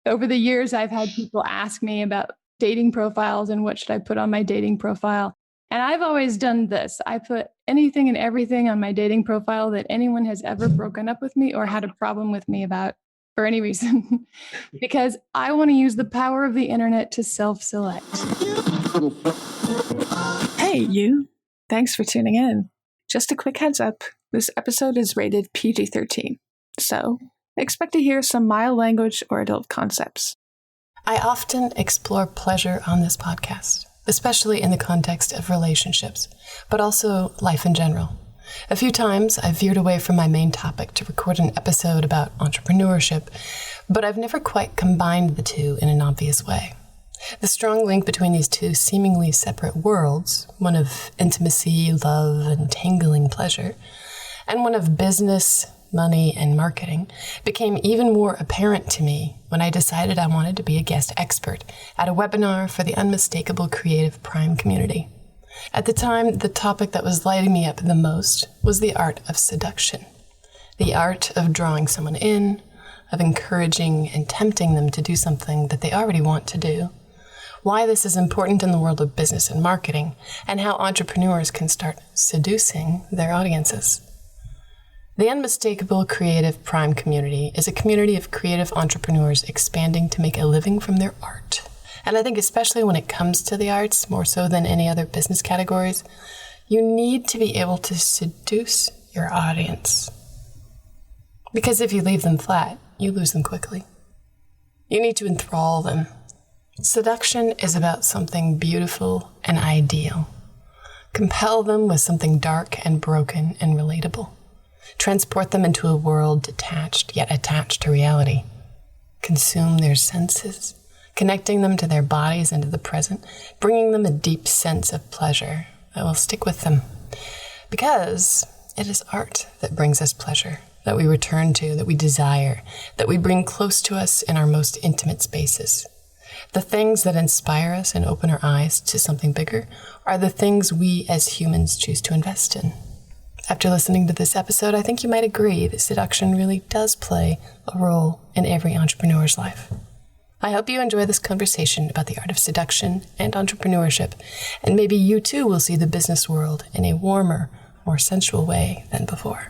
over the years, I've had people ask me about dating profiles and what should I put on my dating profile. And I've always done this. I put anything and everything on my dating profile that anyone has ever broken up with me or had a problem with me about for any reason, because I want to use the power of the internet to self-select. Hey, you. Thanks for tuning in. Just a quick heads up. This episode is rated PG-13. So expect to hear some mild language or adult concepts. I often explore pleasure on this podcast, especially in the context of relationships, but also life in general. A few times I've veered away from my main topic to record an episode about entrepreneurship, but I've never quite combined the two in an obvious way. The strong link between these two seemingly separate worlds, one of intimacy, love, and tangling pleasure, and one of business, money, and marketing, became even more apparent to me when I decided I wanted to be a guest expert at a webinar for the Unmistakable Creative Prime community. At the time, the topic that was lighting me up the most was the art of seduction. The art of drawing someone in, of encouraging and tempting them to do something that they already want to do. Why this is important in the world of business and marketing, and how entrepreneurs can start seducing their audiences. The Unmistakable Creative Prime community is a community of creative entrepreneurs expanding to make a living from their art. And I think especially when it comes to the arts, more so than any other business categories, you need to be able to seduce your audience. Because if you leave them flat, you lose them quickly. You need to enthrall them. Seduction is about something beautiful and ideal. Compel them with something dark and broken and relatable. Transport them into a world detached yet attached to reality. Consume their senses, connecting them to their bodies and to the present, bringing them a deep sense of pleasure that will stick with them. Because it is art that brings us pleasure, that we return to, that we desire, that we bring close to us in our most intimate spaces. The things that inspire us and open our eyes to something bigger are the things we as humans choose to invest in. After listening to this episode, I think you might agree that seduction really does play a role in every entrepreneur's life. I hope you enjoy this conversation about the art of seduction and entrepreneurship, and maybe you too will see the business world in a warmer, more sensual way than before.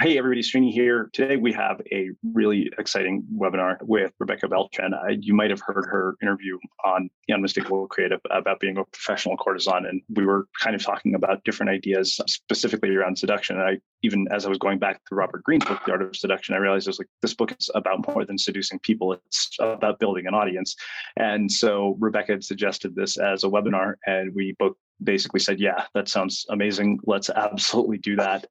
Hey everybody, Srini here. Today we have a really exciting webinar with Rebecca Beltran. You might have heard her interview on the Unmistakable Creative about being a professional courtesan, and we were kind of talking about different ideas specifically around seduction. And even as I was going back to Robert Greene's book, The Art of Seduction, I realized this book is about more than seducing people. It's about building an audience. And so Rebecca had suggested this as a webinar, and we both basically said, yeah, that sounds amazing. Let's absolutely do that.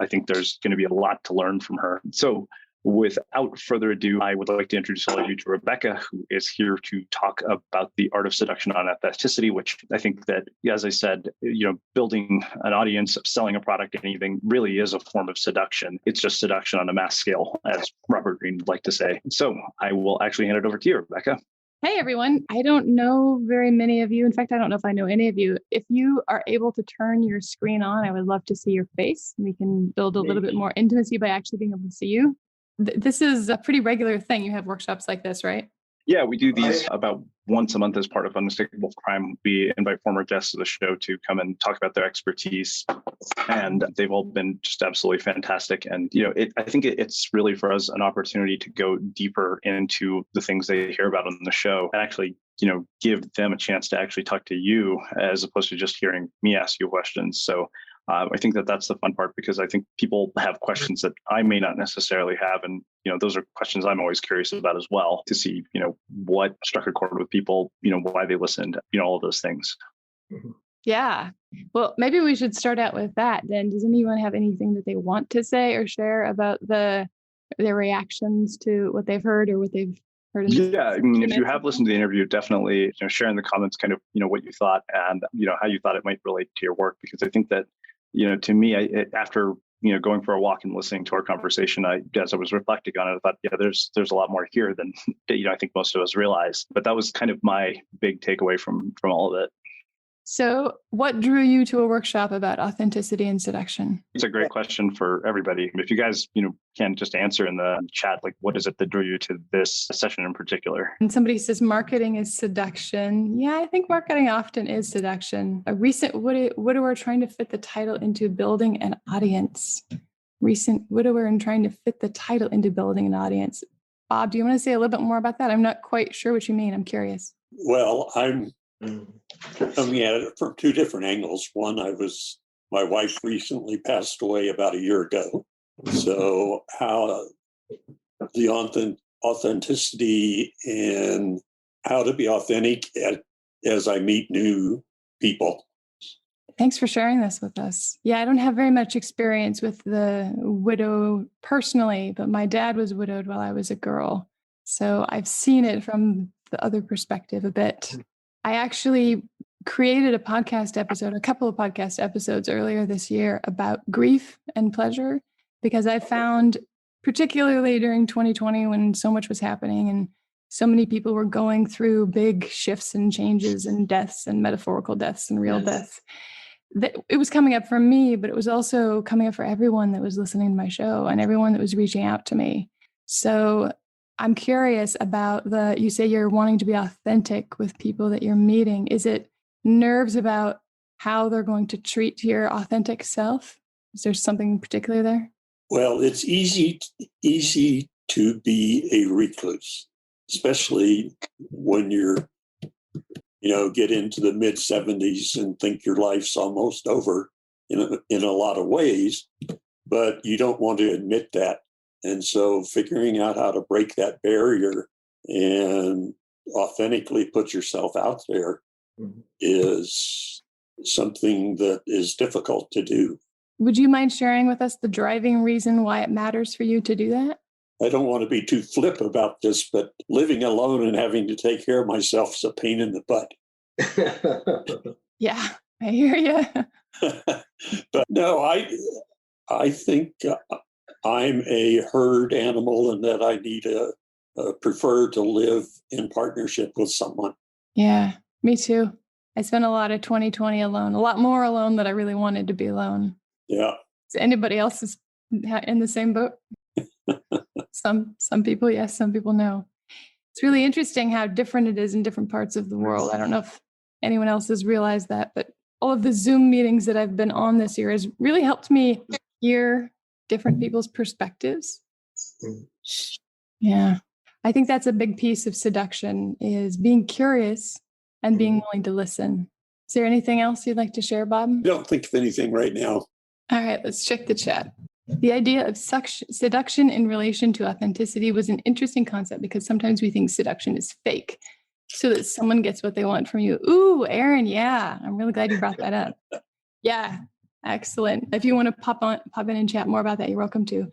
I think there's going to be a lot to learn from her. So without further ado, I would like to introduce all of you to Rebecca, who is here to talk about the art of seduction on authenticity, which I think that, as I said, building an audience, selling a product, anything really is a form of seduction. It's just seduction on a mass scale, as Robert Greene would like to say. So I will actually hand it over to you, Rebecca. Hey, everyone. I don't know very many of you. In fact, I don't know if I know any of you. If you are able to turn your screen on, I would love to see your face. We can build a little bit more intimacy by actually being able to see you. This is a pretty regular thing. You have workshops like this, right? Yeah, we do these about once a month as part of Unmistakable Crime. We invite former guests of the show to come and talk about their expertise, and they've all been just absolutely fantastic. And I think it's really for us an opportunity to go deeper into the things they hear about on the show, and actually give them a chance to actually talk to you as opposed to just hearing me ask you questions. So I think that's the fun part, because I think people have questions that I may not necessarily have. And, those are questions I'm always curious about as well, to see, what struck a chord with people, why they listened, all of those things. Yeah. Well, maybe we should start out with that then. Does anyone have anything that they want to say or share about their reactions to what they've heard or what they've heard? Yeah, I mean, if you have listened to the interview, definitely share in the comments kind of, what you thought and, how you thought it might relate to your work, because I think that to me, after going for a walk and listening to our conversation, as I was reflecting on it, I thought, yeah, there's a lot more here than I think most of us realize. But that was kind of my big takeaway from all of it. So what drew you to a workshop about authenticity and seduction? It's a great question for everybody. If you guys, can just answer in the chat, like, what is it that drew you to this session in particular? And somebody says marketing is seduction. Yeah, I think marketing often is seduction. A recent widower trying to fit the title into building an audience. Recent widower and trying to fit the title into building an audience. Bob, do you want to say a little bit more about that? I'm not quite sure what you mean. I'm curious. Well, I'm coming at it from two different angles. One, my wife recently passed away about a year ago. So how the authenticity and how to be authentic as I meet new people. Thanks for sharing this with us. Yeah, I don't have very much experience with the widow personally, but my dad was widowed while I was a girl. So I've seen it from the other perspective a bit. I actually created a couple of podcast episodes earlier this year about grief and pleasure, because I found, particularly during 2020 when so much was happening and so many people were going through big shifts and changes and deaths and metaphorical deaths and real deaths, that it was coming up for me, but it was also coming up for everyone that was listening to my show and everyone that was reaching out to me. So I'm curious about you say you're wanting to be authentic with people that you're meeting. Is it nerves about how they're going to treat your authentic self? Is there something particular there? Well, it's easy to be a recluse, especially when you're, get into the mid 70s and think your life's almost over in a lot of ways, but you don't want to admit that. And so figuring out how to break that barrier and authentically put yourself out there is something that is difficult to do. Would you mind sharing with us the driving reason why it matters for you to do that? I don't want to be too flip about this, but living alone and having to take care of myself is a pain in the butt. Yeah, I hear you. But no, I think I'm a herd animal and that I need prefer to live in partnership with someone. Yeah, me too. I spent a lot of 2020 alone, a lot more alone than I really wanted to be alone. Yeah. So anybody else is in the same boat? Some people, yes, some people no. It's really interesting how different it is in different parts of the world. I don't know if anyone else has realized that, but all of the Zoom meetings that I've been on this year has really helped me hear different people's perspectives. Yeah. I think that's a big piece of seduction, is being curious and being willing to listen. Is there anything else you'd like to share, Bob? I don't think of anything right now. All right, let's check the chat. The idea of seduction in relation to authenticity was an interesting concept because sometimes we think seduction is fake so that someone gets what they want from you. Ooh, Aaron, yeah. I'm really glad you brought that up. Yeah, excellent. If you want to pop in and chat more about that, you're welcome to.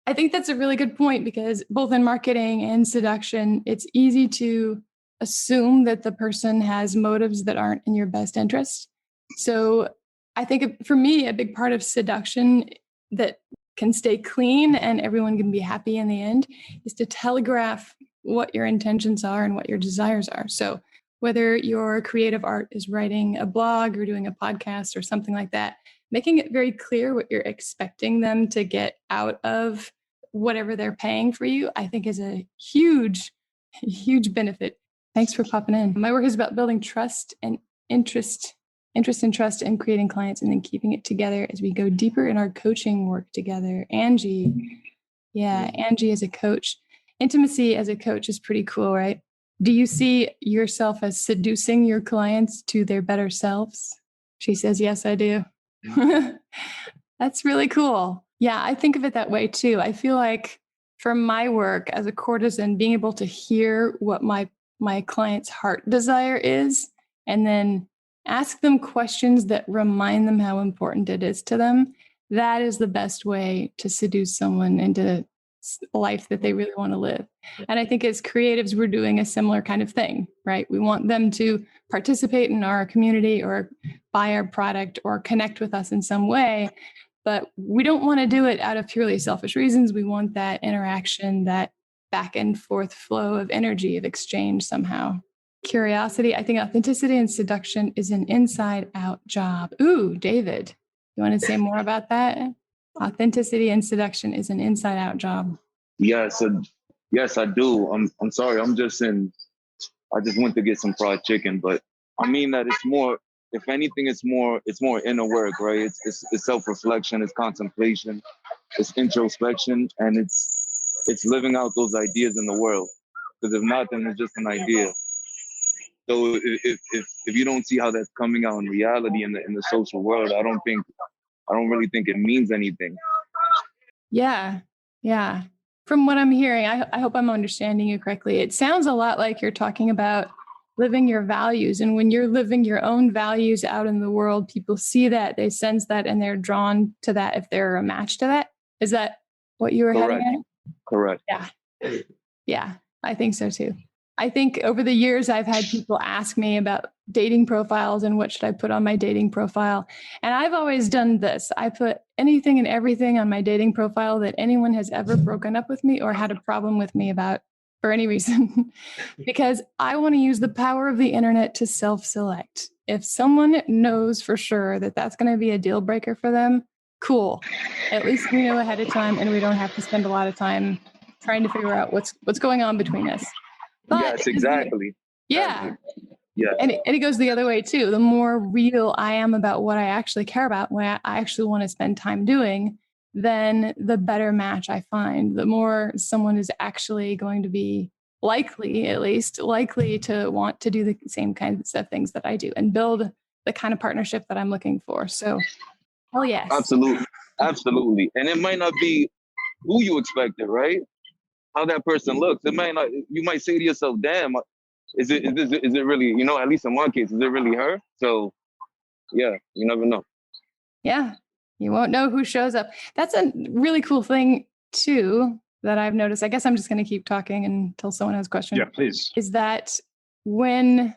I think that's a really good point because both in marketing and seduction, it's easy to assume that the person has motives that aren't in your best interest. So I think for me, a big part of seduction that can stay clean and everyone can be happy in the end is to telegraph what your intentions are and what your desires are. So whether your creative art is writing a blog or doing a podcast or something like that, making it very clear what you're expecting them to get out of whatever they're paying for you, I think is a huge, huge benefit. Thanks for popping in. My work is about building trust and interest and trust and creating clients and then keeping it together as we go deeper in our coaching work together. Angie as a coach. Intimacy as a coach is pretty cool, right? Do you see yourself as seducing your clients to their better selves? She says, yes, I do. That's really cool. Yeah, I think of it that way too. I feel like for my work as a courtesan, being able to hear what my client's heart desire is and then ask them questions that remind them how important it is to them. That is the best way to seduce someone into a life that they really want to live. And I think as creatives, we're doing a similar kind of thing, right? We want them to participate in our community or buy our product or connect with us in some way, but we don't want to do it out of purely selfish reasons. We want that interaction, that back and forth flow of energy, of exchange somehow. curiosity. I think authenticity and seduction is an inside out job. Ooh, David, you want to say more about that? Authenticity and seduction is an inside out job. Yes, yes, I do. I'm sorry. I just went to get some fried chicken, but I mean that it's more, if anything, it's more inner work, right? It's self-reflection, it's contemplation, it's introspection, and it's living out those ideas in the world. Because if not, then it's just an idea. So if you don't see how that's coming out in reality in the social world, I don't really think it means anything. Yeah. Yeah. From what I'm hearing, I hope I'm understanding you correctly. It sounds a lot like you're talking about living your values. And when you're living your own values out in the world, people see that, they sense that, and they're drawn to that if they're a match to that. Is that what you were heading at? Correct. Yeah. Yeah, I think so too. I think over the years, I've had people ask me about dating profiles and what should I put on my dating profile. And I've always done this. I put anything and everything on my dating profile that anyone has ever broken up with me or had a problem with me about for any reason, because I want to use the power of the internet to self-select. If someone knows for sure that that's going to be a deal breaker for them, cool. At least we know ahead of time and we don't have to spend a lot of time trying to figure out what's going on between us. But yes, exactly. Yeah. Yeah. And it goes the other way too. The more real I am about what I actually care about, what I actually want to spend time doing, then the better match I find. The more someone is actually going to be likely, at least, likely to want to do the same kinds of things that I do and build the kind of partnership that I'm looking for. So, hell yes. Absolutely. And it might not be who you expected, right? How that person looks. It might not. You might say to yourself, "Damn, is it really? You know, at least in one case, is it really her?" So, yeah, you never know. Yeah, you won't know who shows up. That's a really cool thing too that I've noticed. I guess I'm just going to keep talking until someone has a question. Yeah, please. Is that when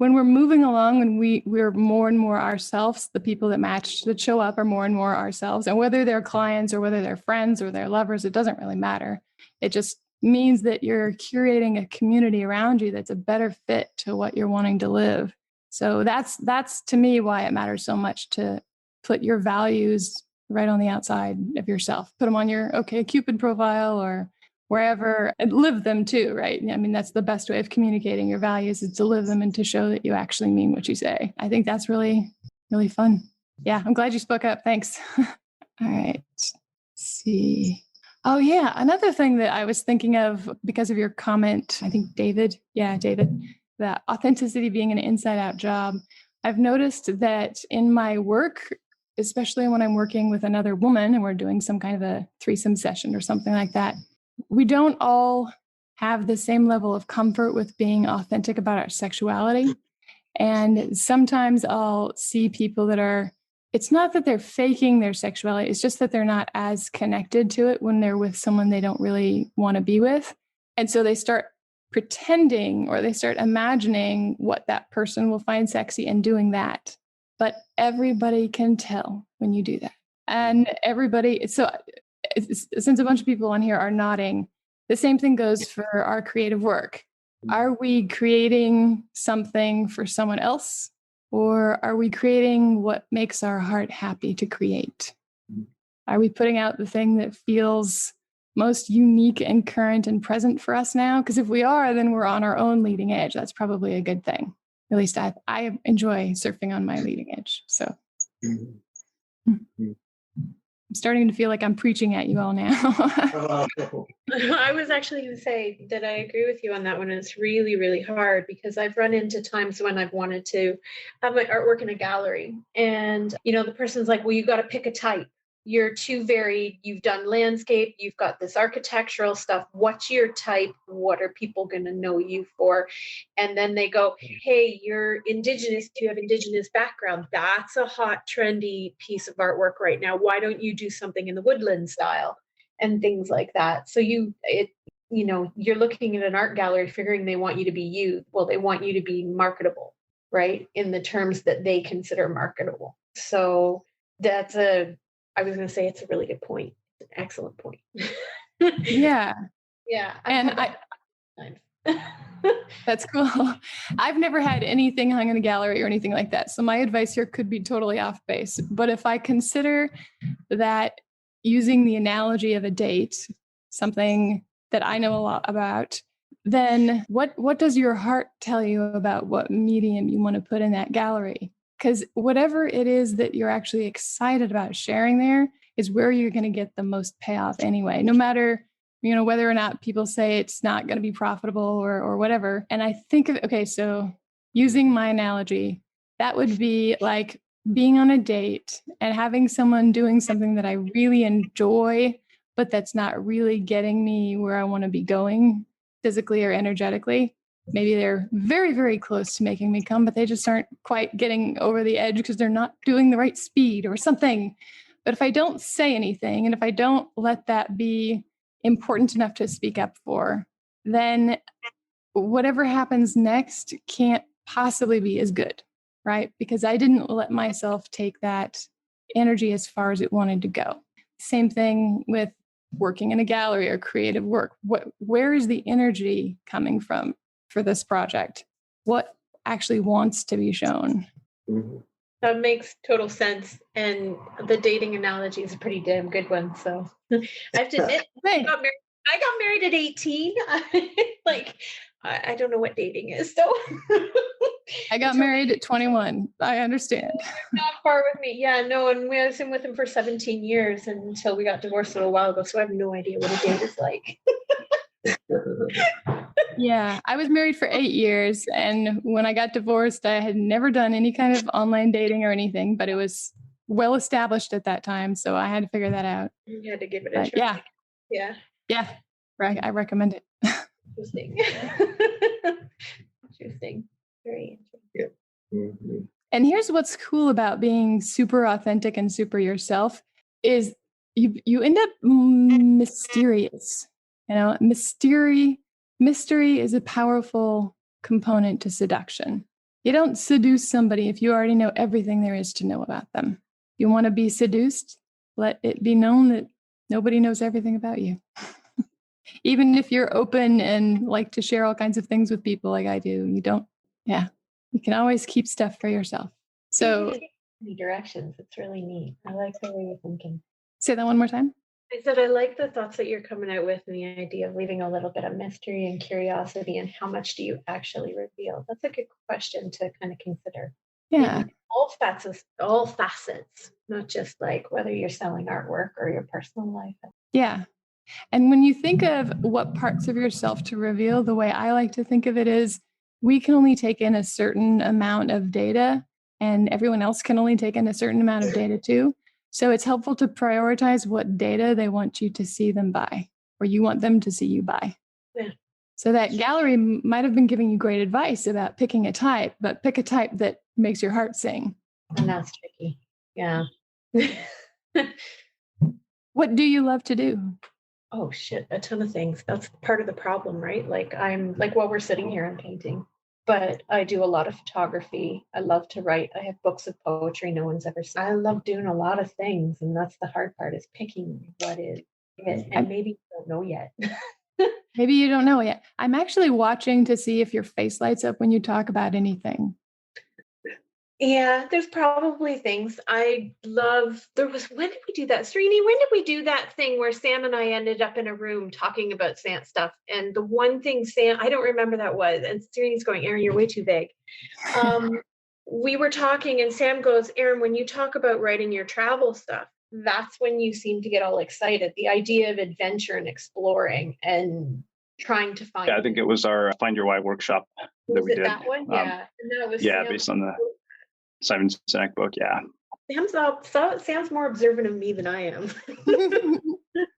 we're moving along and we're more and more ourselves, the people that match that show up are more and more ourselves. And whether they're clients or whether they're friends or they're lovers, it doesn't really matter. It just means that you're curating a community around you that's a better fit to what you're wanting to live. So that's to me why it matters so much to put your values right on the outside of yourself. Put them on your OkCupid profile or wherever, and live them too, right? I mean, that's the best way of communicating your values is to live them and to show that you actually mean what you say. I think that's really, really fun. Yeah, I'm glad you spoke up. Thanks. All right. Let's see. Oh, yeah. Another thing that I was thinking of because of your comment, I think David, that authenticity being an inside out job. I've noticed that in my work, especially when I'm working with another woman and we're doing some kind of a threesome session or something like that, we don't all have the same level of comfort with being authentic about our sexuality. And sometimes I'll see people that it's not that they're faking their sexuality, it's just that they're not as connected to it when they're with someone they don't really want to be with. And so they start pretending or they start imagining what that person will find sexy and doing that. But everybody can tell when you do that. And since a bunch of people on here are nodding, the same thing goes for our creative work. Are we creating something for someone else, or are we creating what makes our heart happy to create? Are we putting out the thing that feels most unique and current and present for us now? Because if we are, then we're on our own leading edge. That's probably a good thing. At least I enjoy surfing on my leading edge. So. I'm starting to feel like I'm preaching at you all now. I was actually going to say that I agree with you on that one. It's really, really hard because I've run into times when I've wanted to have my artwork in a gallery and, the person's like, well, you got to pick a type. You're too varied. You've done landscape. You've got this architectural stuff. What's your type? What are people going to know you for? And then they go, hey, you're Indigenous. Do you have Indigenous background? That's a hot, trendy piece of artwork right now. Why don't you do something in the woodland style and things like that? So you're looking at an art gallery figuring they want you to be you. Well, they want you to be marketable, right? In the terms that they consider marketable. So I was going to say it's a really good point. It's an excellent point. Yeah. Yeah. And That's cool. I've never had anything hung in a gallery or anything like that. So my advice here could be totally off base. But if I consider that using the analogy of a date, something that I know a lot about, then what does your heart tell you about what medium you want to put in that gallery? Because whatever it is that you're actually excited about sharing there is where you're going to get the most payoff anyway, no matter whether or not people say it's not going to be profitable or whatever. And I think okay, so using my analogy, that would be like being on a date and having someone doing something that I really enjoy, but that's not really getting me where I want to be going physically or energetically. Maybe they're very, very close to making me come, but they just aren't quite getting over the edge because they're not doing the right speed or something. But if I don't say anything, and if I don't let that be important enough to speak up for, then whatever happens next can't possibly be as good, right? Because I didn't let myself take that energy as far as it wanted to go. Same thing with working in a gallery or creative work. Where is the energy coming from for this project? What actually wants to be shown? Mm-hmm. That makes total sense. And the dating analogy is a pretty damn good one. So I have to admit, I got married at 18. I don't know what dating is. So I got married at 21. I understand. Not far with me. Yeah, no. And I was with him for 17 years until we got divorced a little while ago. So I have no idea what a date is like. Yeah, I was married for 8 years. And when I got divorced, I had never done any kind of online dating or anything, but it was well established at that time. So I had to figure that out. You had to give it a try. Yeah. Yeah. I recommend it. Interesting. Interesting. Very interesting. Yeah. Mm-hmm. And here's what's cool about being super authentic and super yourself is you end up mysterious. Mystery is a powerful component to seduction. You don't seduce somebody if you already know everything there is to know about them. You want to be seduced, let it be known that nobody knows everything about you. Even if you're open and like to share all kinds of things with people like I do, you can always keep stuff for yourself. So many directions. It's really neat. I like the way you're thinking. Say that one more time. I said I like the thoughts that you're coming out with and the idea of leaving a little bit of mystery and curiosity and how much do you actually reveal? That's a good question to kind of consider. Yeah. Maybe all facets, not just like whether you're selling artwork or your personal life. Yeah. And when you think of what parts of yourself to reveal, the way I like to think of it is we can only take in a certain amount of data and everyone else can only take in a certain amount of data too. So it's helpful to prioritize what data they want you to see them by, or you want them to see you by. Yeah. So that gallery might have been giving you great advice about picking a type, but pick a type that makes your heart sing. And that's tricky. Yeah. What do you love to do? Oh shit, a ton of things. That's part of the problem, right? Like I'm like while we're sitting here, I'm painting, but I do a lot of photography. I love to write. I have books of poetry no one's ever seen. I love doing a lot of things, and that's the hard part is picking what is it. And maybe you don't know yet. Maybe you don't know yet. I'm actually watching to see if your face lights up when you talk about anything. Yeah, there's probably things I love. When did we do that? Srini, when did we do that thing where Sam and I ended up in a room talking about Sam stuff? And the one thing I don't remember that was, and Srini's going, Erin, you're way too vague. We were talking and Sam goes, Erin, when you talk about writing your travel stuff, that's when you seem to get all excited. The idea of adventure and exploring and trying to find. Yeah, I think it was our Find Your Why workshop that we did. That one? Yeah. And that was based on the Simon Sinek book. Yeah. Sam's more observant of me than I am.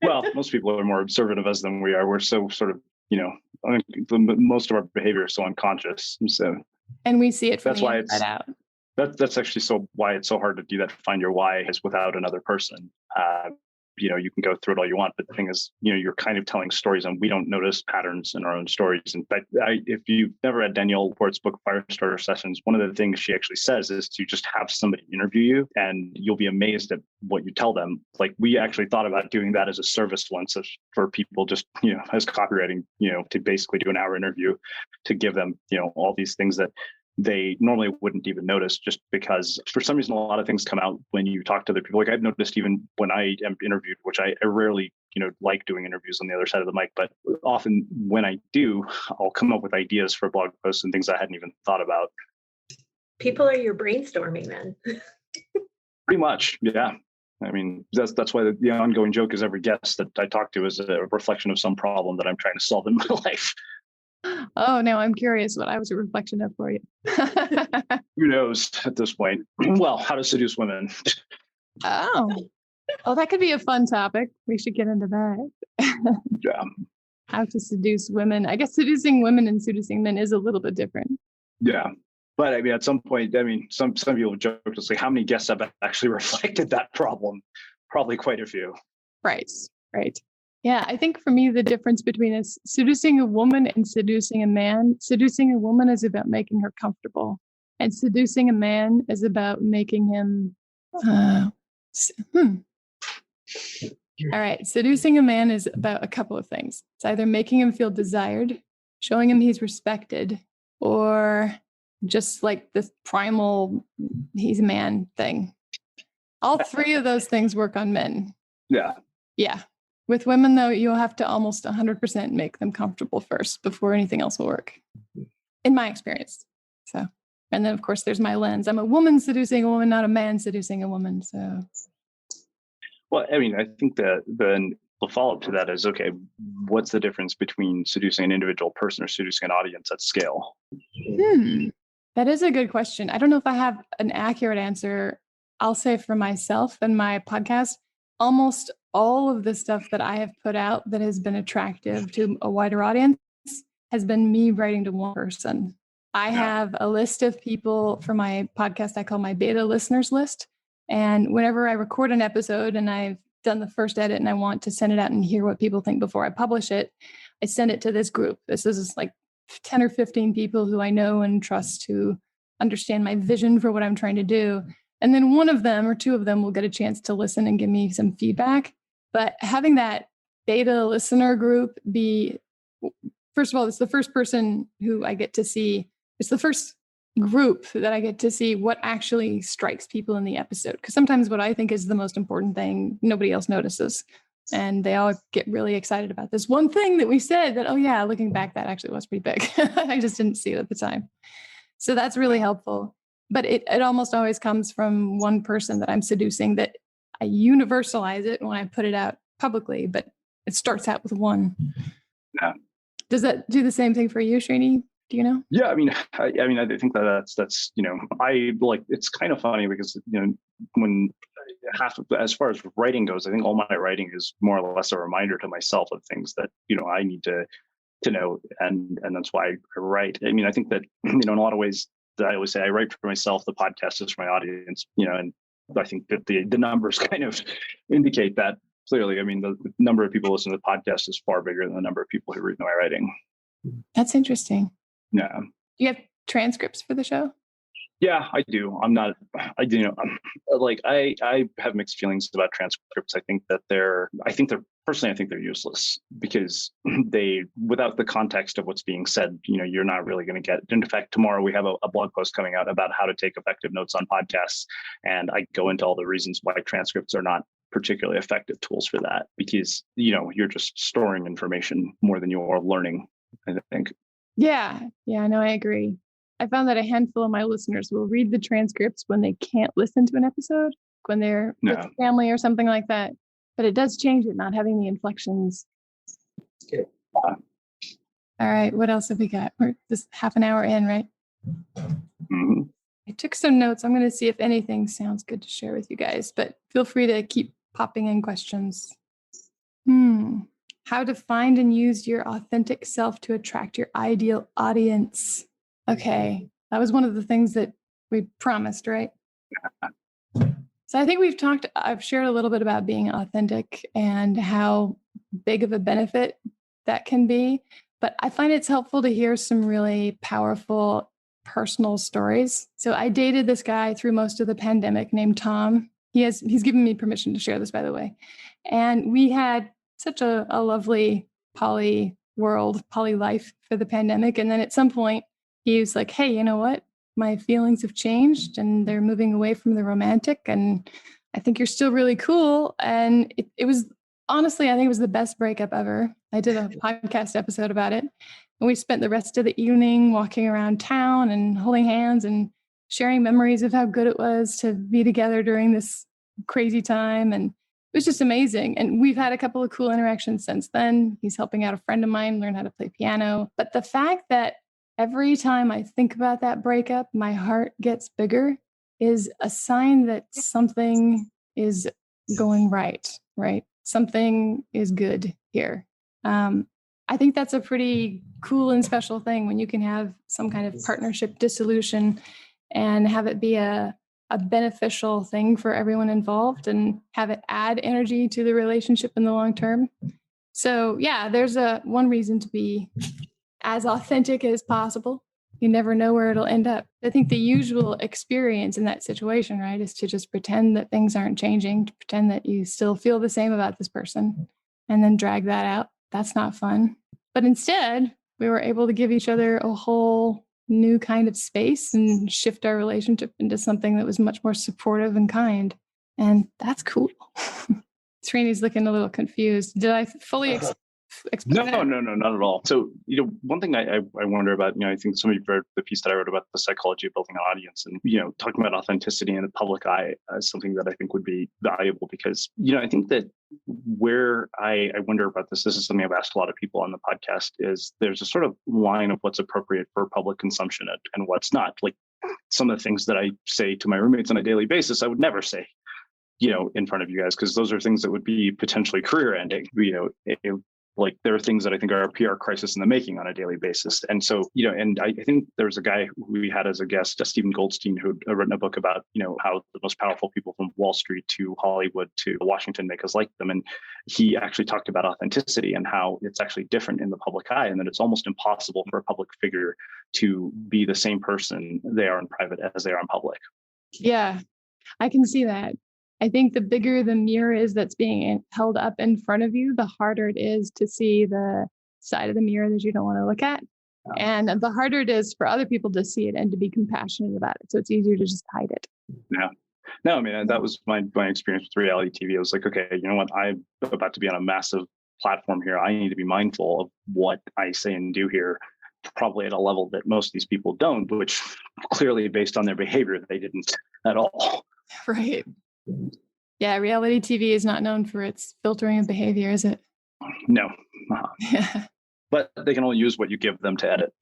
Well, most people are more observant of us than we are. We're so sort of, most of our behavior is so unconscious. And we see it from that's why the inside out. That's actually why it's so hard to do that. Find your why is without another person. you can go through it all you want. But the thing is, you're kind of telling stories, and we don't notice patterns in our own stories. In fact, if you've never had Danielle Port's book Firestarter Sessions, one of the things she actually says is to just have somebody interview you, and you'll be amazed at what you tell them. Like, we actually thought about doing that as a service once for people, just as copywriting, to basically do an hour interview to give them all these things that they normally wouldn't even notice, just because for some reason a lot of things come out when you talk to other people. Like, I've noticed even when I am interviewed, which I rarely like doing interviews on the other side of the mic, but often when I do, I'll come up with ideas for blog posts and things I hadn't even thought about. People are your brainstorming men. Pretty much, yeah. I mean, that's why the ongoing joke is every guest that I talk to is a reflection of some problem that I'm trying to solve in my life. Oh, now I'm curious what I was a reflection of for you. Who knows at this point? Well, how to seduce women. Oh, that could be a fun topic. We should get into that. Yeah. How to seduce women. I guess seducing women and seducing men is a little bit different. Yeah. But I mean, at some point, some people joke to say, how many guests have actually reflected that problem? Probably quite a few. Right. Yeah, I think for me, the difference between seducing a woman and seducing a man, seducing a woman is about making her comfortable. And seducing a man is about making him, All right, seducing a man is about a couple of things. It's either making him feel desired, showing him he's respected, or just like this primal, he's a man thing. All three of those things work on men. Yeah. Yeah. With women, though, you'll have to almost 100% make them comfortable first before anything else will work, in my experience. So, and then, of course, there's my lens. I'm a woman seducing a woman, not a man seducing a woman. So, well, I mean, I think that the follow-up to that is, okay, what's the difference between seducing an individual person or seducing an audience at scale? That is a good question. I don't know if I have an accurate answer. I'll say for myself and my podcast, almost all of the stuff that I have put out that has been attractive to a wider audience has been me writing to one person. I have a list of people for my podcast I call my beta listeners list. And whenever I record an episode and I've done the first edit and I want to send it out and hear what people think before I publish it, I send it to this group. This is like 10 or 15 people who I know and trust, who understand my vision for what I'm trying to do. And then one of them or two of them will get a chance to listen and give me some feedback. But having that beta listener group be, first of all, it's the first person who I get to see. It's the first group that I get to see what actually strikes people in the episode. Because sometimes what I think is the most important thing, nobody else notices. And they all get really excited about this one thing that we said that, oh yeah, looking back, that actually was pretty big. I just didn't see it at the time. So that's really helpful. But it almost always comes from one person that I'm seducing, that I universalize it when I put it out publicly, but it starts out with one. Yeah. Does that do the same thing for you, Srini? Do you know? Yeah, I think that's I like, it's kind of funny because when as far as writing goes, I think all my writing is more or less a reminder to myself of things that I need to know, and that's why I write. I mean, I think that in a lot of ways, that I always say I write for myself. The podcast is for my audience, and I think that the numbers kind of indicate that clearly. I mean, the number of people listening to the podcast is far bigger than the number of people who read my writing. That's interesting. Yeah. Do you have transcripts for the show? Yeah, I do. I have mixed feelings about transcripts. I think they're useless because without the context of what's being said, you're not really going to get. In fact, tomorrow we have a blog post coming out about how to take effective notes on podcasts. And I go into all the reasons why transcripts are not particularly effective tools for that, because, you're just storing information more than you are learning, I think. Yeah, no, I agree. I found that a handful of my listeners will read the transcripts when they can't listen to an episode, when they're with family or something like that. But it does change it, not having the inflections. Okay. All right, what else have we got? We're just half an hour in, right? Mm-hmm. I took some notes. I'm going to see if anything sounds good to share with you guys, but feel free to keep popping in questions. How to find and use your authentic self to attract your ideal audience. Okay, that was one of the things that we promised, right? So I think I've shared a little bit about being authentic and how big of a benefit that can be. But I find it's helpful to hear some really powerful personal stories. So I dated this guy through most of the pandemic named Tom. He's given me permission to share this, by the way. And we had such a lovely poly life for the pandemic. And then at some point he was like, hey, you know what? My feelings have changed and they're moving away from the romantic. And I think you're still really cool. And it was, honestly, I think it was the best breakup ever. I did a podcast episode about it. And we spent the rest of the evening walking around town and holding hands and sharing memories of how good it was to be together during this crazy time. And it was just amazing. And we've had a couple of cool interactions since then. He's helping out a friend of mine learn how to play piano. But the fact that every time I think about that breakup, my heart gets bigger is a sign that something is going right? Something is good here. I think that's a pretty cool and special thing when you can have some kind of partnership dissolution and have it be a beneficial thing for everyone involved and have it add energy to the relationship in the long term. So yeah, there's one reason to be as authentic as possible. You never know where it'll end up. I think the usual experience in that situation, right, is to just pretend that things aren't changing, to pretend that you still feel the same about this person and then drag that out. That's not fun. But instead, we were able to give each other a whole new kind of space and shift our relationship into something that was much more supportive and kind. And that's cool. Srini's looking a little confused. Did I fully explain that? No, not at all. So, one thing I wonder about, I think some of you read the piece that I wrote about the psychology of building an audience, and, talking about authenticity in the public eye is something that I think would be valuable because, I think that where I wonder about this is something I've asked a lot of people on the podcast, is there's a sort of line of what's appropriate for public consumption and what's not. Like some of the things that I say to my roommates on a daily basis, I would never say, in front of you guys, because those are things that would be potentially career ending. Like there are things that I think are a PR crisis in the making on a daily basis. And so, and I think there was a guy who we had as a guest, Stephen Goldstein, who had written a book about, how the most powerful people from Wall Street to Hollywood to Washington make us like them. And he actually talked about authenticity and how it's actually different in the public eye, and that it's almost impossible for a public figure to be the same person they are in private as they are in public. Yeah, I can see that. I think the bigger the mirror is that's being held up in front of you, the harder it is to see the side of the mirror that you don't want to look at. And the harder it is for other people to see it and to be compassionate about it. So it's easier to just hide it. Yeah. No, I mean, that was my experience with reality TV. I was like, okay, you know what? I'm about to be on a massive platform here. I need to be mindful of what I say and do here, probably at a level that most of these people don't, which clearly based on their behavior, they didn't at all. Right. Yeah, reality TV is not known for its filtering of behavior, is it? No. Yeah. But they can only use what you give them to edit.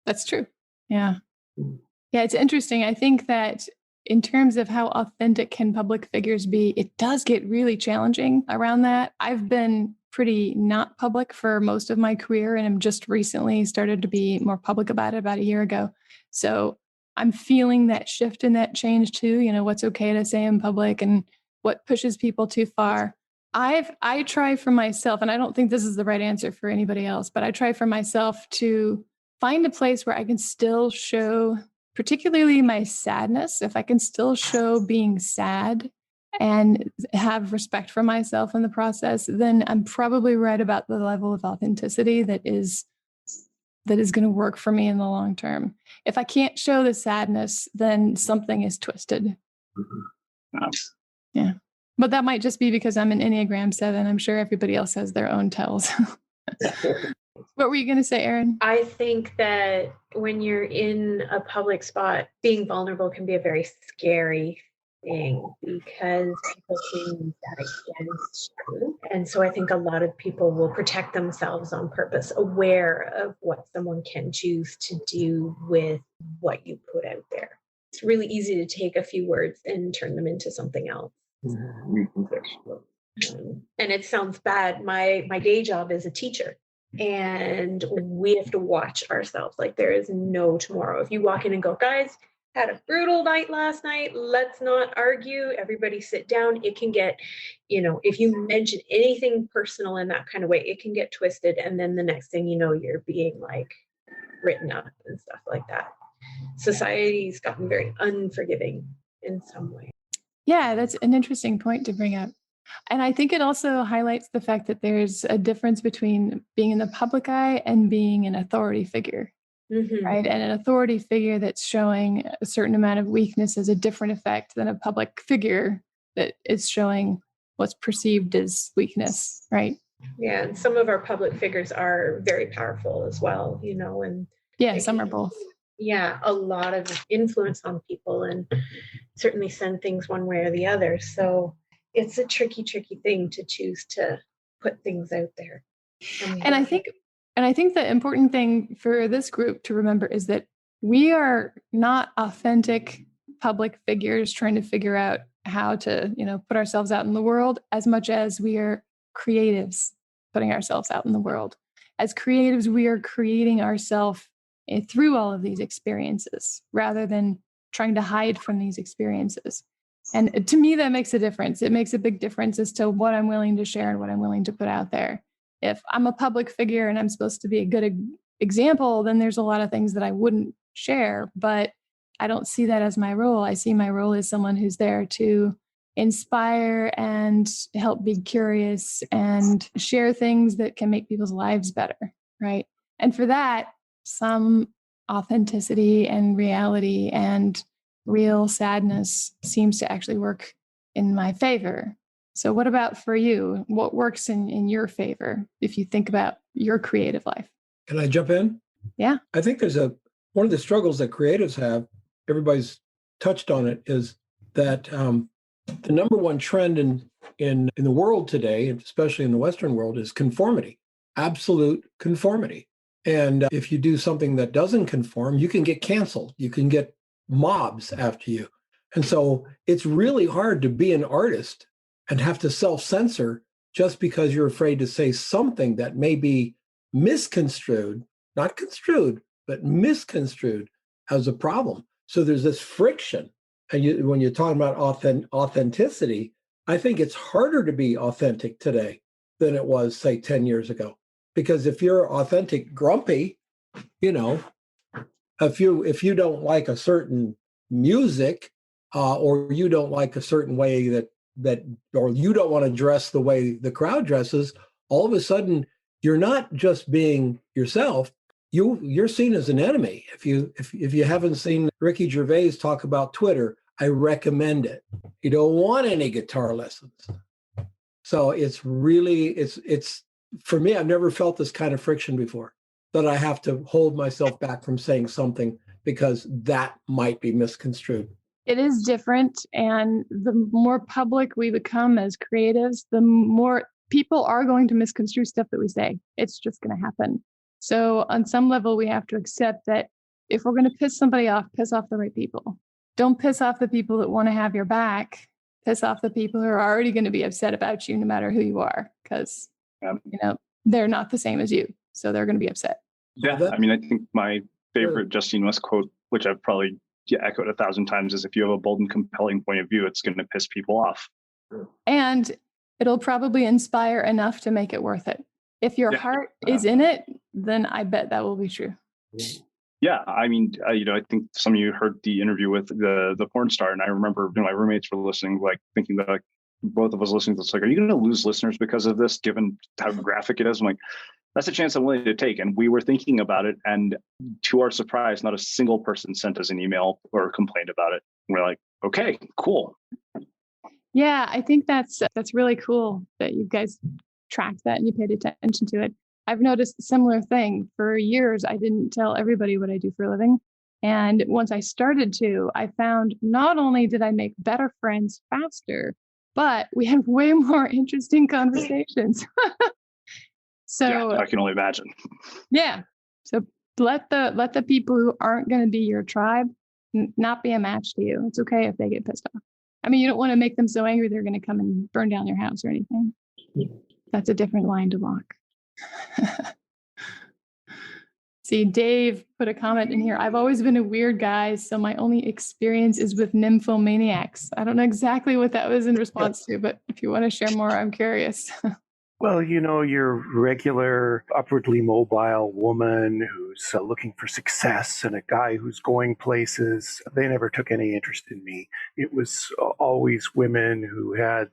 That's true. Yeah. Yeah, it's interesting. I think that in terms of how authentic can public figures be, it does get really challenging around that. I've been pretty not public for most of my career and am just recently started to be more public about it about a year ago. So I'm feeling that shift and that change too, what's okay to say in public and what pushes people too far. I try for myself, and I don't think this is the right answer for anybody else, but I try for myself to find a place where I can still show, particularly my sadness, if I can still show being sad and have respect for myself in the process, then I'm probably right about the level of authenticity that is going to work for me in the long term. If I can't show the sadness, then something is twisted. Mm-hmm. Yeah. But that might just be because I'm an Enneagram 7. I'm sure everybody else has their own tells. What were you going to say, Erin? I think that when you're in a public spot, being vulnerable can be a very scary thing because people can use that against you. And so I think a lot of people will protect themselves on purpose, aware of what someone can choose to do with what you put out there. It's really easy to take a few words and turn them into something else. Recontextualize. And it sounds bad. My day job is a teacher. And we have to watch ourselves. Like there is no tomorrow. If you walk in and go, guys, had a brutal night last night. Let's not argue. Everybody sit down. It can get, if you mention anything personal in that kind of way, it can get twisted. And then the next thing you know, you're being like written up and stuff like that. Society's gotten very unforgiving in some way. Yeah, that's an interesting point to bring up. And I think it also highlights the fact that there's a difference between being in the public eye and being an authority figure, right? And an authority figure that's showing a certain amount of weakness has a different effect than a public figure that is showing what's perceived as weakness, right? Yeah, and some of our public figures are very powerful as well, and yeah, some are both. Yeah, a lot of influence on people and certainly send things one way or the other. So it's a tricky thing to choose to put things out there. And I think the important thing for this group to remember is that we are not authentic public figures trying to figure out how to, put ourselves out in the world, as much as we are creatives putting ourselves out in the world. As creatives, we are creating ourselves through all of these experiences rather than trying to hide from these experiences. And to me, that makes a difference. It makes a big difference as to what I'm willing to share and what I'm willing to put out there. If I'm a public figure and I'm supposed to be a good example, then there's a lot of things that I wouldn't share, but I don't see that as my role. I see my role as someone who's there to inspire and help be curious and share things that can make people's lives better, right? And for that, some authenticity and reality and real sadness seems to actually work in my favor. So what about for you? What works in your favor if you think about your creative life? Can I jump in? Yeah. I think there's one of the struggles that creatives have, everybody's touched on it, is that the number one trend in the world today, especially in the Western world, is conformity, absolute conformity. And if you do something that doesn't conform, you can get canceled. You can get mobs after you. And so it's really hard to be an artist and have to self-censor just because you're afraid to say something that may be misconstrued, not construed, but misconstrued as a problem. So there's this friction. And when you're talking about authenticity, I think it's harder to be authentic today than it was, say, 10 years ago. Because if you're authentic grumpy, if you don't like a certain music or you don't like a certain way that or you don't want to dress the way the crowd dresses, all of a sudden you're not just being yourself. You're seen as an enemy. If you haven't seen Ricky Gervais talk about Twitter, I recommend it. You don't want any guitar lessons. So it's for me, I've never felt this kind of friction before, that I have to hold myself back from saying something because that might be misconstrued. It is different. And the more public we become as creatives, the more people are going to misconstrue stuff that we say. It's just going to happen. So on some level, we have to accept that if we're going to piss somebody off, piss off the right people. Don't piss off the people that want to have your back. Piss off the people who are already going to be upset about you, no matter who you are, because they're not the same as you. So they're going to be upset. Yeah. I mean, I think my favorite Justine West quote, which I've probably echoed 1,000 times, is if you have a bold and compelling point of view, it's going to piss people off. And it'll probably inspire enough to make it worth it. If your heart is in it, then I bet that will be true. Yeah. I mean, I think some of you heard the interview with the porn star, and I remember my roommates were listening, like thinking that both of us listening to this, like, are you going to lose listeners because of this, given how graphic it is? I'm like, that's a chance I'm willing to take. And we were thinking about it. And to our surprise, not a single person sent us an email or complained about it. And we're like, okay, cool. Yeah, I think that's really cool that you guys tracked that and you paid attention to it. I've noticed a similar thing. For years, I didn't tell everybody what I do for a living. And once I started to, I found not only did I make better friends faster, but we had way more interesting conversations. So I can only imagine. Yeah. So let the people who aren't going to be your tribe not be a match to you. It's okay if they get pissed off. I mean, you don't want to make them so angry they're going to come and burn down your house or anything. That's a different line to walk. See, Dave put a comment in here. I've always been a weird guy, so my only experience is with nymphomaniacs. I don't know exactly what that was in response to, but if you want to share more, I'm curious. Well, your regular upwardly mobile woman who's looking for success and a guy who's going places. They never took any interest in me. It was always women who had,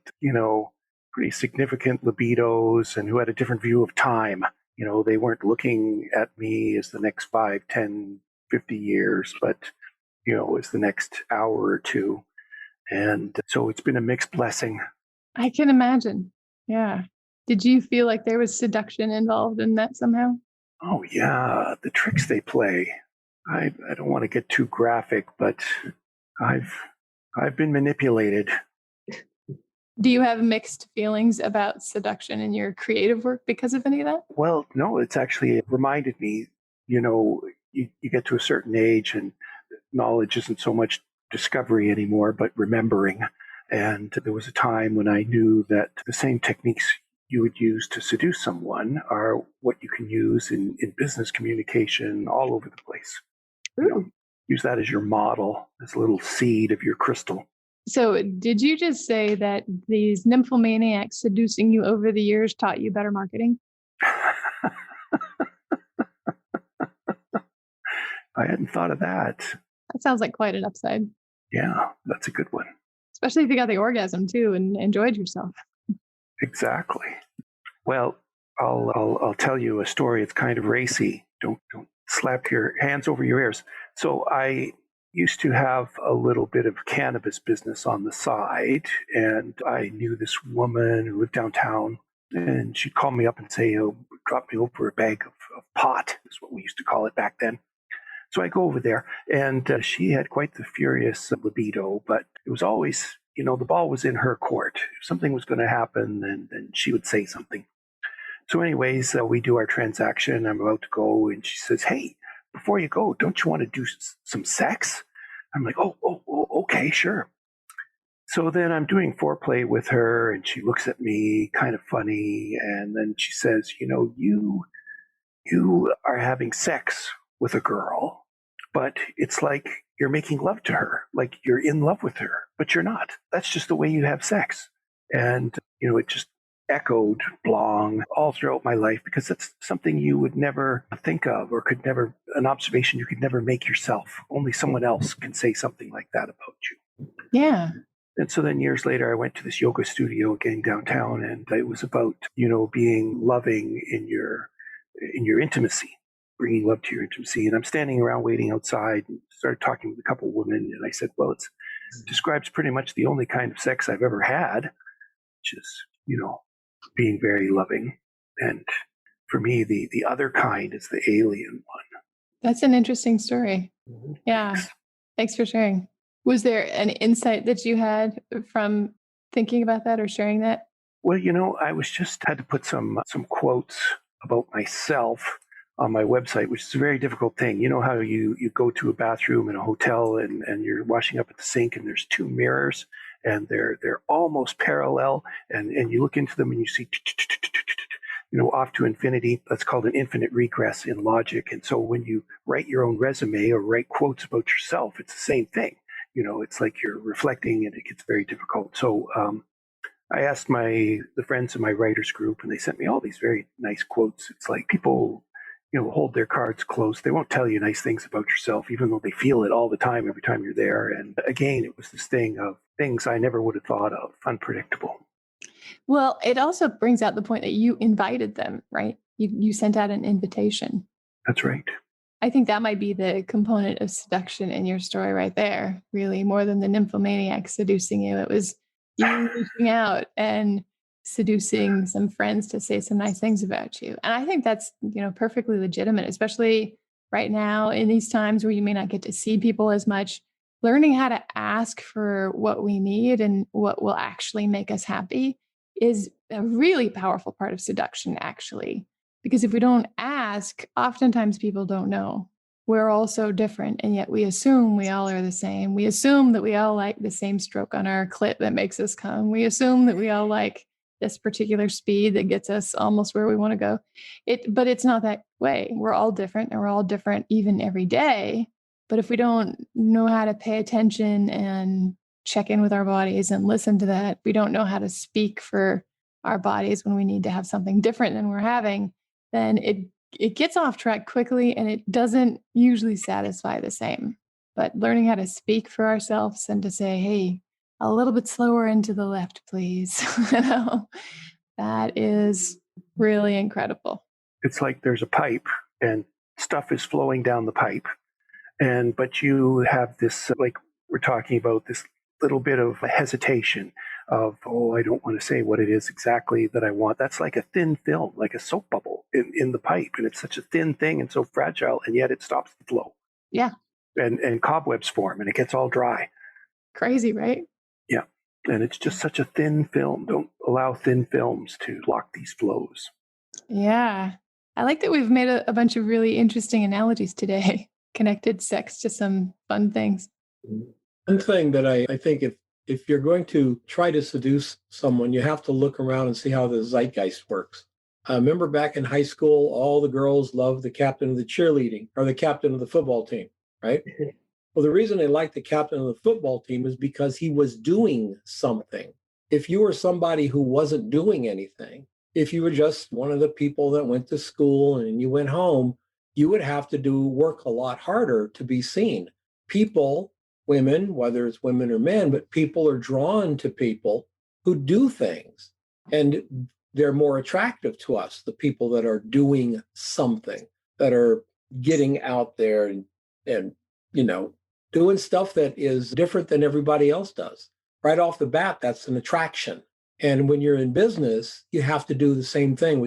pretty significant libidos and who had a different view of time. They weren't looking at me as the next 5, 10, 50 years, but, as the next hour or two. And so it's been a mixed blessing. I can imagine. Yeah. Did you feel like there was seduction involved in that somehow? Oh, yeah. The tricks they play. I don't want to get too graphic, but I've been manipulated. Do you have mixed feelings about seduction in your creative work because of any of that? Well, no, it's actually reminded me, you get to a certain age and knowledge isn't so much discovery anymore, but remembering. And there was a time when I knew that the same techniques you would use to seduce someone are what you can use in business communication all over the place. Use that as your model, as a little seed of your crystal. So did you just say that these nymphomaniacs seducing you over the years taught you better marketing? I hadn't thought of that. That sounds like quite an upside. Yeah, that's a good one. Especially if you got the orgasm too and enjoyed yourself. Exactly. Well, I'll tell you a story. It's kind of racy. Don't slap your hands over your ears. So I used to have a little bit of cannabis business on the side, and I knew this woman who lived downtown, and she'd call me up and say, drop me over a bag of pot, is what we used to call it back then. So I go over there, and she had quite the furious libido, but it was always, the ball was in her court. If something was going to happen, then she would say something. So anyways, we do our transaction. I'm about to go, and she says, hey, before you go, don't you want to do some sex? I'm like, oh, okay, sure. So then I'm doing foreplay with her, and she looks at me kind of funny, and then she says, you are having sex with a girl, but it's like you're making love to her, like you're in love with her, but you're not. That's just the way you have sex. And, it just echoed long all throughout my life, because that's something you would never think of, or an observation you could never make yourself. Only someone else can say something like that about you. Yeah. And so then years later, I went to this yoga studio again downtown, and it was about, being loving in your intimacy, bringing love to your intimacy. And I'm standing around waiting outside and started talking with a couple women. And I said, well, it describes pretty much the only kind of sex I've ever had, which is, being very loving. And for me, the other kind is the alien one. That's an interesting story. Yeah. Thanks for sharing. Was there an insight that you had from thinking about that or sharing that? Well, I had to put some quotes about myself on my website, which is a very difficult thing. You know how you go to a bathroom in a hotel and you're washing up at the sink, and there's two mirrors and they're almost parallel, and you look into them and you see off to infinity. That's called an infinite regress in logic. And so when you write your own resume or write quotes about yourself, it's the same thing. It's like you're reflecting, and it gets very difficult. So I asked the friends in my writers group, and they sent me all these very nice quotes. It's like people hold their cards close. They won't tell you nice things about yourself, even though they feel it all the time, every time you're there. And again, it was this thing of things I never would have thought of, unpredictable. Well, it also brings out the point that you invited them, right? You sent out an invitation. That's right. I think that might be the component of seduction in your story right there, really, more than the nymphomaniac seducing you. It was you reaching out and seducing some friends to say some nice things about you. And I think that's, perfectly legitimate, especially right now in these times where you may not get to see people as much. Learning how to ask for what we need and what will actually make us happy is a really powerful part of seduction, actually. Because if we don't ask, oftentimes people don't know. We're all so different, and yet we assume we all are the same. We assume that we all like the same stroke on our clit that makes us come. We assume that we all like this particular speed that gets us almost where we want to go. But it's not that way. We're all different, and we're all different even every day. But if we don't know how to pay attention and check in with our bodies and listen to that, we don't know how to speak for our bodies when we need to have something different than we're having, then it gets off track quickly, and it doesn't usually satisfy the same. But learning how to speak for ourselves and to say, hey, a little bit slower into the left, please. That is really incredible. It's like there's a pipe and stuff is flowing down the pipe. But you have this, like we're talking about, this little bit of hesitation of, I don't want to say what it is exactly that I want. That's like a thin film, like a soap bubble in the pipe. And it's such a thin thing and so fragile, and yet it stops the flow. Yeah. And cobwebs form and it gets all dry. Crazy, right? Yeah. And it's just such a thin film. Don't allow thin films to block these flows. Yeah. I like that we've made a bunch of really interesting analogies today, connected sex to some fun things. One thing that I think if you're going to try to seduce someone, you have to look around and see how the zeitgeist works. I remember back in high school, all the girls loved the captain of the cheerleading or the captain of the football team, right? Well, the reason they liked the captain of the football team is because he was doing something. If you were somebody who wasn't doing anything, if you were just one of the people that went to school and you went home, you would have to work a lot harder to be seen. People, women, whether it's women or men, but people are drawn to people who do things. And they're more attractive to us, the people that are doing something, that are getting out there and doing stuff that is different than everybody else does. Right off the bat, that's an attraction. And when you're in business, you have to do the same thing.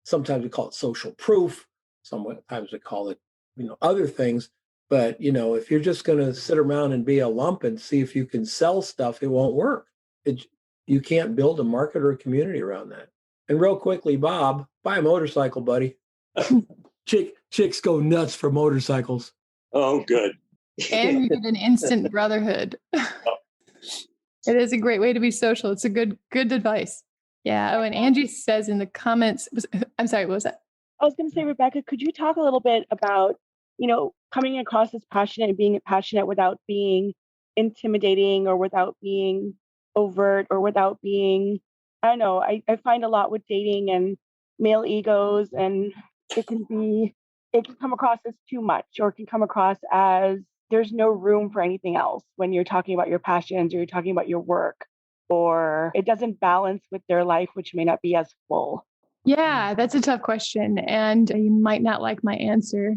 Sometimes we call it social proof. Sometimes we call it, other things. But, if you're just going to sit around and be a lump and see if you can sell stuff, it won't work. You can't build a market or a community around that. And real quickly, Bob, buy a motorcycle, buddy. Chicks go nuts for motorcycles. Oh, good. And you get an instant brotherhood. It is a great way to be social. It's a good advice. Yeah. Oh, and Angie says in the comments, I'm sorry, what was that? I was going to say, Rebecca, could you talk a little bit about, coming across as passionate and being passionate without being intimidating or without being overt or without being, I don't know, I find a lot with dating and male egos, and it can come across as too much, or it can come across as there's no room for anything else when you're talking about your passions or you're talking about your work, or it doesn't balance with their life, which may not be as full. Yeah, that's a tough question. And you might not like my answer.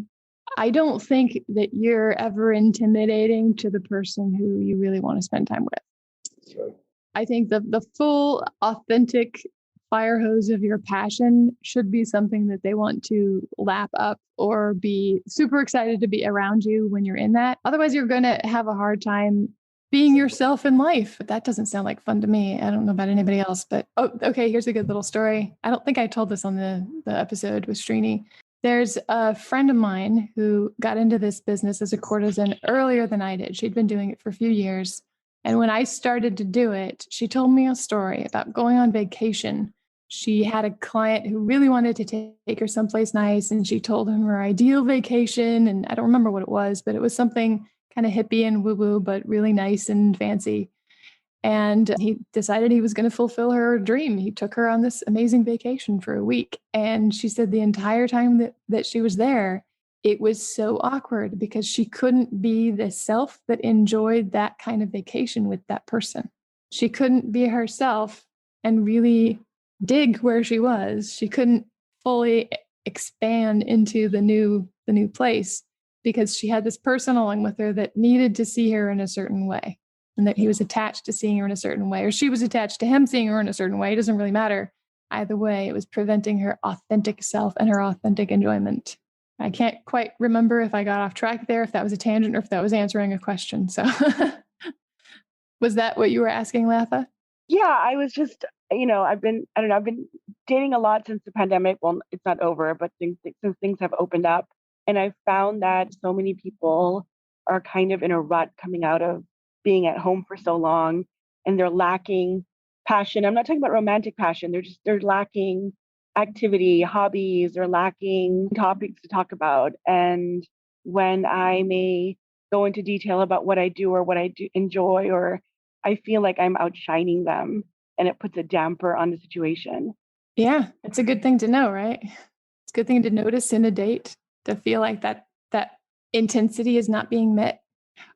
I don't think that you're ever intimidating to the person who you really want to spend time with. Right. I think the full, authentic fire hose of your passion should be something that they want to lap up or be super excited to be around you when you're in that. Otherwise, you're going to have a hard time being yourself in life. But that doesn't sound like fun to me. I don't know about anybody else, but okay, here's a good little story. I don't think I told this on the episode with Srini. There's a friend of mine who got into this business as a courtesan earlier than I did. She'd been doing it for a few years. And when I started to do it, she told me a story about going on vacation. She had a client who really wanted to take her someplace nice, and she told him her ideal vacation. And I don't remember what it was, but it was something kind of hippie and woo-woo, but really nice and fancy. And he decided he was going to fulfill her dream. He took her on this amazing vacation for a week. And she said the entire time that she was there, it was so awkward because she couldn't be the self that enjoyed that kind of vacation with that person. She couldn't be herself and really dig where she was. She couldn't fully expand into the new place because she had this person along with her that needed to see her in a certain way, and that he was attached to seeing her in a certain way, or she was attached to him seeing her in a certain way. It doesn't really matter. Either way, it was preventing her authentic self and her authentic enjoyment. I can't quite remember if I got off track there, if that was a tangent or if that was answering a question. So was that what you were asking, Latha? Yeah, I was just, I've been dating a lot since the pandemic. Well, it's not over, but since things have opened up. And I found that so many people are kind of in a rut coming out of being at home for so long, and they're lacking passion. I'm not talking about romantic passion. They're lacking activity, hobbies, or lacking topics to talk about. And when I may go into detail about what I do or what I do enjoy, or I feel like I'm outshining them, and it puts a damper on the situation. Yeah, it's a good thing to know, right? It's a good thing to notice in a date, to feel like that intensity is not being met.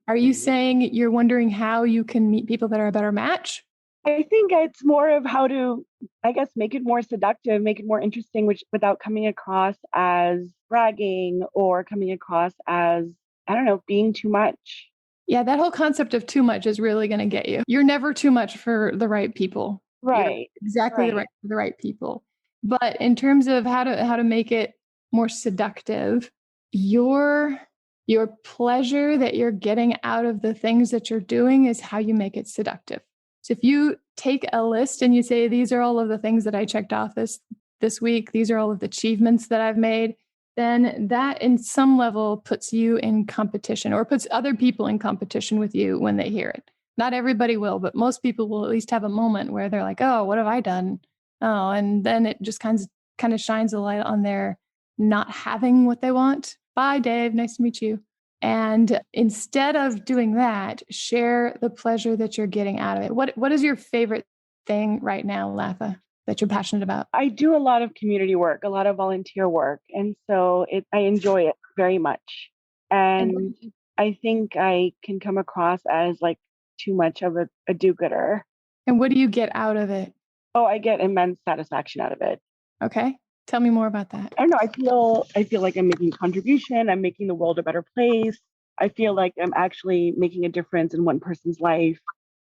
Are you saying you're wondering how you can meet people that are a better match? I think it's more of how to, I guess, make it more seductive, make it more interesting, which without coming across as bragging or coming across as, I don't know, being too much. Yeah, that whole concept of too much is really going to get you. You're never too much for the right people. Right. You're exactly Right. the right people. But in terms of how to make it more seductive, your pleasure that you're getting out of the things that you're doing is how you make it seductive. So if you take a list and you say, these are all of the things that I checked off this week, these are all of the achievements that I've made, then that in some level puts you in competition, or puts other people in competition with you when they hear it. Not everybody will, but most people will at least have a moment where they're like, oh, what have I done? Oh, and then it just kind of shines a light on their not having what they want. Bye, Dave. Nice to meet you. And instead of doing that, share the pleasure that you're getting out of it. What is your favorite thing right now, Latha, that you're passionate about? I do a lot of community work, a lot of volunteer work. And so I enjoy it very much. And I think I can come across as like too much of a do-gooder. And what do you get out of it? Oh, I get immense satisfaction out of it. Okay. Tell me more about that. I don't know. I feel like I'm making a contribution. I'm making the world a better place. I feel like I'm actually making a difference in one person's life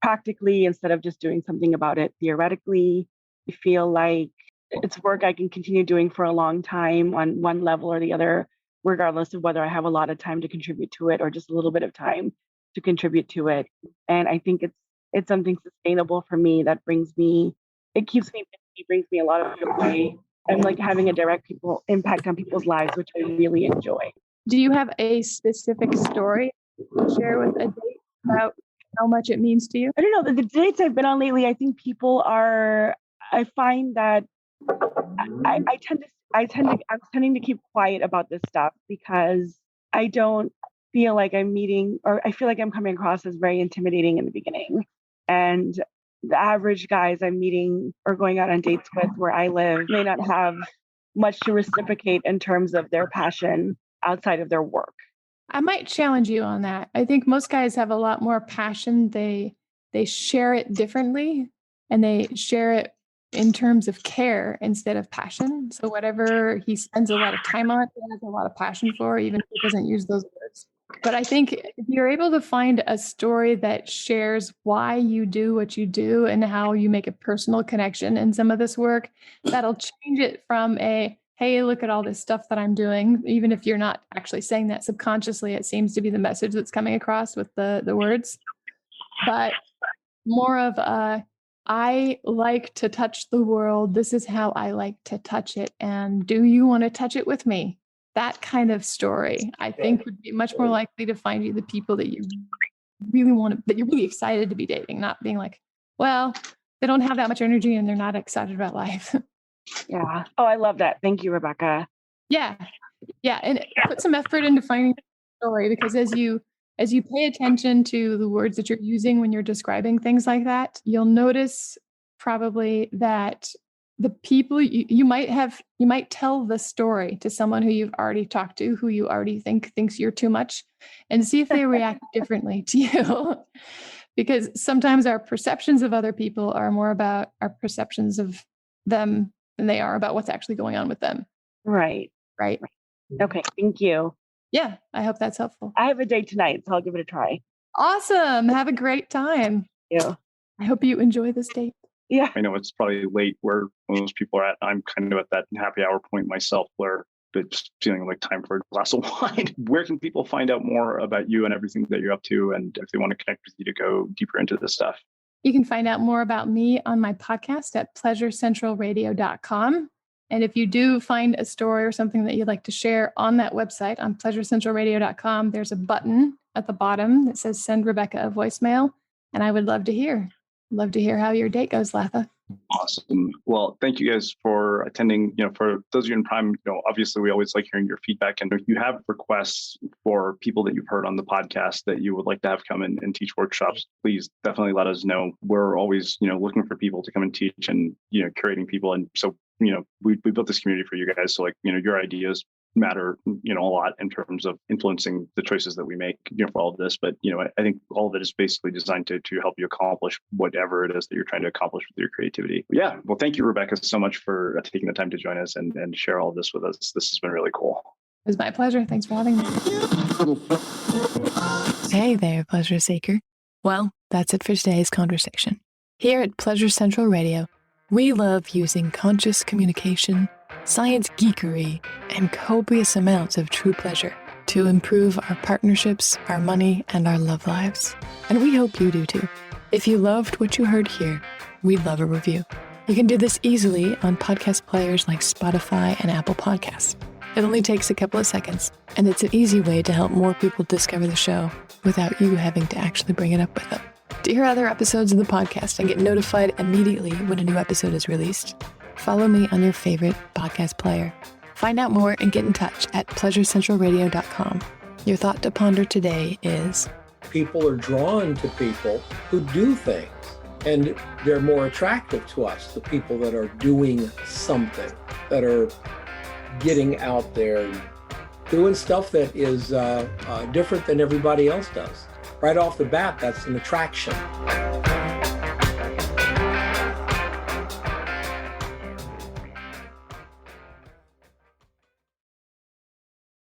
practically, instead of just doing something about it theoretically. I feel like it's work I can continue doing for a long time on one level or the other, regardless of whether I have a lot of time to contribute to it or just a little bit of time to contribute to it. And I think it's something sustainable for me that keeps me busy, brings me a lot of joy. And like having a direct impact on people's lives, which I really enjoy. Do you have a specific story to share with a date about how much it means to you? I don't know. The dates I've been on lately, I think I find that I'm tending to keep quiet about this stuff, because I don't feel like I'm meeting, or I feel like I'm coming across as very intimidating in the beginning. And the average guys I'm meeting or going out on dates with where I live may not have much to reciprocate in terms of their passion outside of their work. I might challenge you on that. I think most guys have a lot more passion. They share it differently, and they share it in terms of care instead of passion. So whatever he spends a lot of time on, he has a lot of passion for, even if he doesn't use those words. But I think if you're able to find a story that shares why you do what you do and how you make a personal connection in some of this work, that'll change it from hey, look at all this stuff that I'm doing. Even if you're not actually saying that subconsciously, it seems to be the message that's coming across with the words. But more of I like to touch the world. This is how I like to touch it. And do you want to touch it with me? That kind of story, I think, would be much more likely to find you the people that you really that you're really excited to be dating, not being like, well, they don't have that much energy and they're not excited about life. Yeah. Oh, I love that. Thank you, Rebecca. Yeah. And put some effort into finding the story, because as you pay attention to the words that you're using when you're describing things like that, you'll notice probably that the people you might tell the story to someone who you've already talked to, who you already thinks you're too much, and see if they react differently to you. Because sometimes our perceptions of other people are more about our perceptions of them than they are about what's actually going on with them. Right. Okay. Thank you. Yeah. I hope that's helpful. I have a date tonight, so I'll give it a try. Awesome. Have a great time. Yeah. I hope you enjoy this date. Yeah. I know it's probably late where most people are at. I'm kind of at that happy hour point myself where it's feeling like time for a glass of wine. Where can people find out more about you and everything that you're up to, and if they want to connect with you to go deeper into this stuff? You can find out more about me on my podcast at pleasurecentralradio.com. And if you do find a story or something that you'd like to share on that website, on pleasurecentralradio.com, there's a button at the bottom that says send Rebecca a voicemail, and I would love to hear. Love to hear how your date goes, Latha. Awesome. Well, thank you guys for attending. For those of you in Prime, obviously we always like hearing your feedback. And if you have requests for people that you've heard on the podcast that you would like to have come in and teach workshops, please definitely let us know. We're always, looking for people to come and teach and, curating people. And so, we built this community for you guys. So your ideas matter, a lot in terms of influencing the choices that we make, for all of this. But, I think all of it is basically designed to help you accomplish whatever it is that you're trying to accomplish with your creativity. Yeah. Well, thank you, Rebecca, so much for taking the time to join us and share all of this with us. This has been really cool. It was my pleasure. Thanks for having me. Hey there, pleasure seeker. Well, that's it for today's conversation. Here at Pleasure Central Radio, we love using conscious communication, science geekery, and copious amounts of true pleasure to improve our partnerships, our money, and our love lives. And we hope you do too. If you loved what you heard here, we'd love a review. You can do this easily on podcast players like Spotify and Apple Podcasts. It only takes a couple of seconds, and it's an easy way to help more people discover the show without you having to actually bring it up with them. To hear other episodes of the podcast and get notified immediately when a new episode is released, follow me on your favorite podcast player. Find out more and get in touch at pleasurecentralradio.com. Your thought to ponder today is: people are drawn to people who do things, and they're more attractive to us, the people that are doing something, that are getting out there and doing stuff that is different than everybody else does. Right off the bat, that's an attraction.